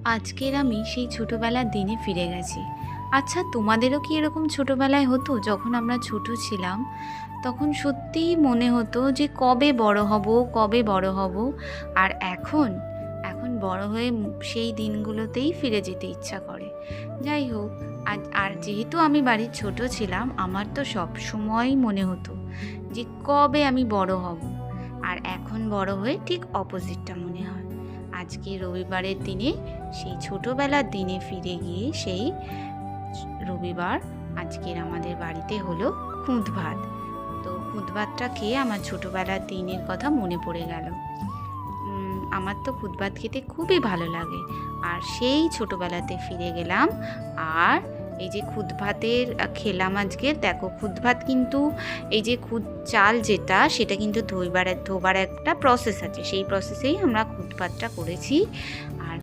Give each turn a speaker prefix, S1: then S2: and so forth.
S1: আজকের আমি সেই ছোটোবেলার দিনে ফিরে গেছি। আচ্ছা, তোমাদেরও কি এরকম ছোটোবেলায় হতো? যখন আমরা ছোট ছিলাম তখন সত্যিই মনে হতো যে কবে বড় হব, কবে বড় হব। আর এখন এখন বড় হয়ে সেই দিনগুলোতেই ফিরে যেতে ইচ্ছা করে। যাই হোক, আর যেহেতু আমি বাড়ির ছোট ছিলাম, আমার তো সব সময়ই মনে হতো যে কবে আমি বড় হব। আর এখন বড় হয়ে ঠিক অপোজিটটা মনে হয়। আজকে রবিবারের দিনে, সেই ছোটবেলার দিনে ফিরে গিয়ে, সেই রবিবার আজকের আমাদের বাড়িতে হলো খুদ ভাত। তো খুদ ভাতটা খেয়ে আমার ছোটবেলার দিনের কথা মনে পড়ে গেল। আমার তো খুদ ভাত খেতে খুবই ভালো লাগে। আর সেই ছোটবেলাতে ফিরে গেলাম। আর এই যে খুদ ভাতের খেলাম আজকে, দেখো খুদ ভাত কিন্তু এই যে খুদ চাল যেটা, সেটা কিন্তু ধোবার একটা প্রসেস আছে, সেই প্রসেসেই আমরা খুদ ভাতটা করেছি। আর